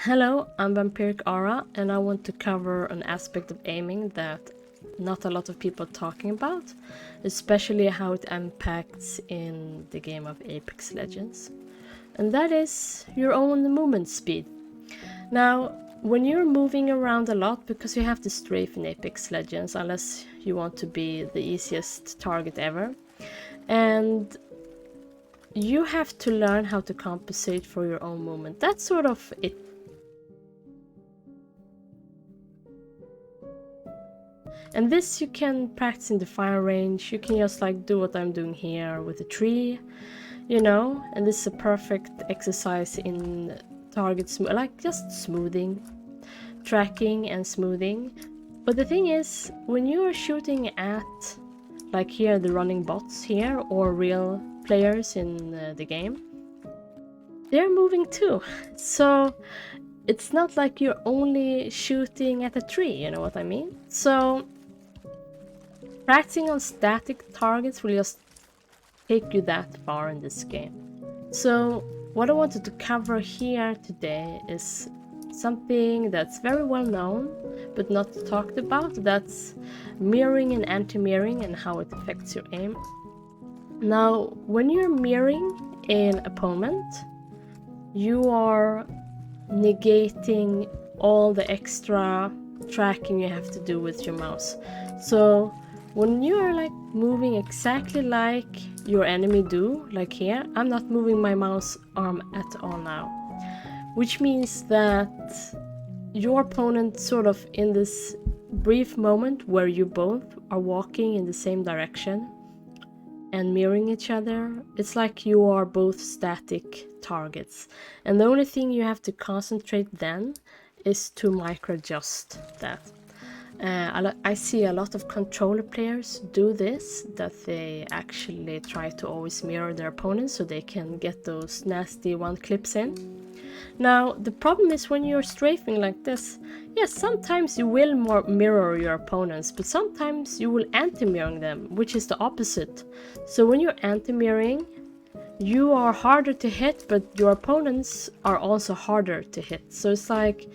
Hello, I'm Vampiric Aura, and I want to cover an aspect of aiming that not a lot of people are talking about, especially how it impacts in the game of Apex Legends. And that is your own movement speed. Now, when you're moving around a lot, because you have to strafe in Apex Legends unless you want to be the easiest target ever, and you have to learn how to compensate for your own movement. That's sort of it. And this you can practice in the fire range. You can just like do what I'm doing here with a tree, you know, and this is a perfect exercise in target like just smoothing, tracking and smoothing. But the thing is, when you are shooting at like here the running bots here or real players in the game, they're moving too. So it's not like you're only shooting at a tree, you know what I mean? So practicing on static targets will just take you that far in this game. So what I wanted to cover here today is something that's very well known but not talked about. That's mirroring and anti-mirroring and how it affects your aim. Now, when you're mirroring an opponent, you are negating all the extra tracking you have to do with your mouse. So when you are like moving exactly like your enemy do, like here, I'm not moving my mouse arm at all now. Which means that your opponent sort of in this brief moment where you both are walking in the same direction and mirroring each other, it's like you are both static targets. And the only thing you have to concentrate then is to micro-adjust that. I see a lot of controller players do this, that they actually try to always mirror their opponents so they can get those nasty one clips in. Now, the problem is when you're strafing like this, yes, sometimes you will mirror your opponents, but sometimes you will anti-mirror them, which is the opposite. So when you're anti-mirroring, you are harder to hit, but your opponents are also harder to hit. So it's like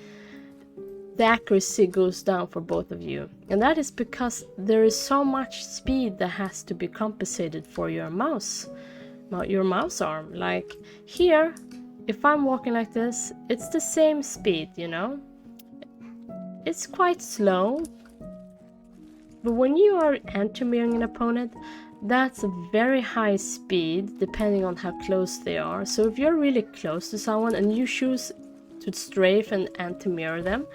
the accuracy goes down for both of you. And that is because there is so much speed that has to be compensated for your mouse arm. Like here, if I'm walking like this, it's the same speed, you know? It's quite slow. But when you are anti-mirroring an opponent, that's a very high speed depending on how close they are. So if you're really close to someone and you choose to strafe and anti-mirror them,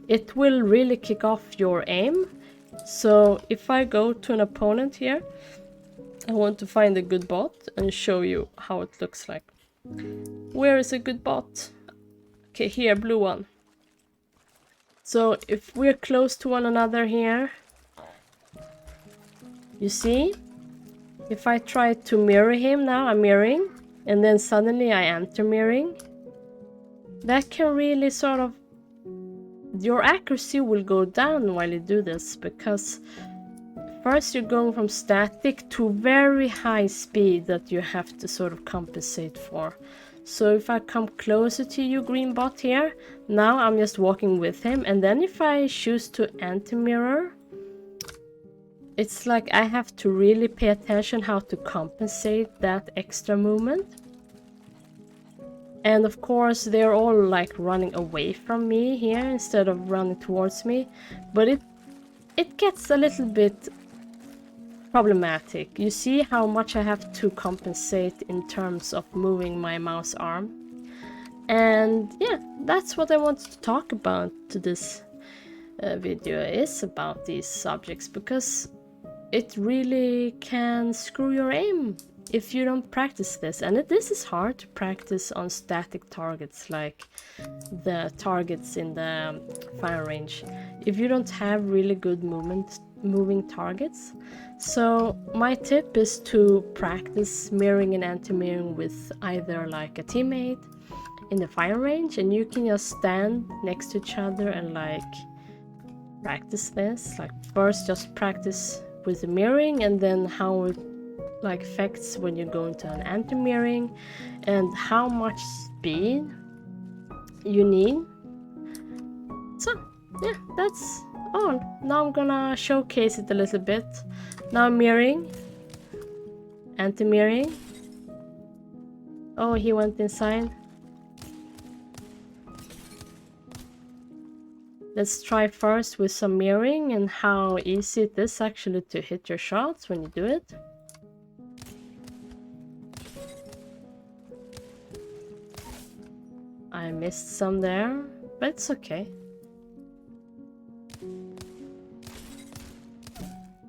it will really kick off your aim. So if I go to an opponent here, I want to find a good bot and show you how it looks like. Where is a good bot? Okay, here, blue one. So if we're close to one another here, you see? If I try to mirror him now, I'm mirroring, and then suddenly I anti-mirroring. That can really sort of... your accuracy will go down while you do this, because first you're going from static to very high speed that you have to sort of compensate for. So if I come closer to you, green bot here, now I'm just walking with him, and then if I choose to anti-mirror, it's like I have to really pay attention how to compensate that extra movement. And of course they're all like running away from me here instead of running towards me, but it gets a little bit problematic. You see how much I have to compensate in terms of moving my mouse arm. And yeah, that's what I wanted to talk about to this video, is about these subjects, because it really can screw your aim if you don't practice this. And this is hard to practice on static targets, like the targets in the fire range, if you don't have really good moving targets. So my tip is to practice mirroring and anti-mirroring with either like a teammate in the fire range, and you can just stand next to each other and like practice this. Like first just practice with the mirroring, and then how it like affects when you go into an anti-mirroring, and how much speed you need yeah, that's all. Now I'm gonna showcase it a little bit. Now mirroring, anti-mirroring. Oh, he went inside. Let's try first with some mirroring and how easy it is actually to hit your shots when you do it. I missed some there, but it's okay.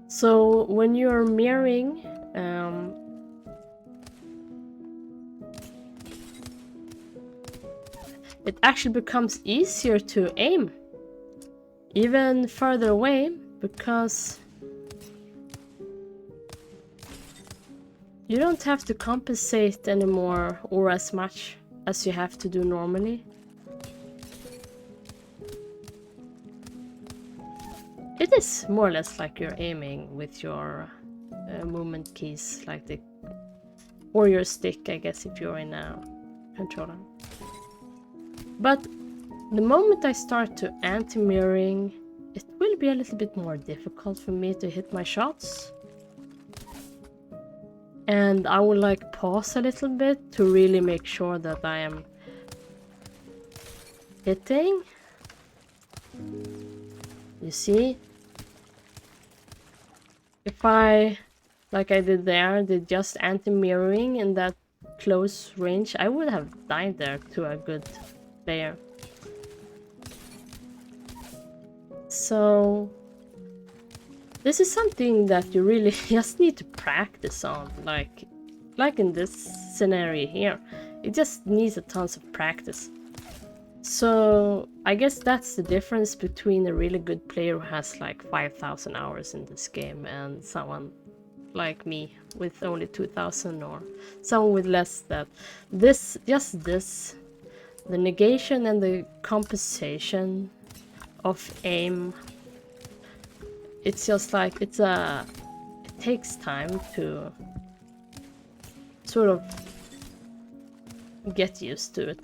So when you're mirroring, it actually becomes easier to aim even further away, because you don't have to compensate anymore or as much as you have to do normally. It is more or less like you're aiming with your movement keys, like the or your stick, I guess, if you're in a controller. But the moment I start to anti-mirroring, it will be a little bit more difficult for me to hit my shots. And I will like pause a little bit to really make sure that I am hitting. You see? If I, like I did there, did just anti-mirroring in that close range, I would have died there to a good player. So this is something that you really just need to practice on, like in this scenario here. It just needs a tons of practice. So I guess that's the difference between a really good player who has like 5,000 hours in this game and someone like me with only 2,000, or someone with less. That this, the negation and the compensation of aim, it's just like it takes time to sort of get used to it.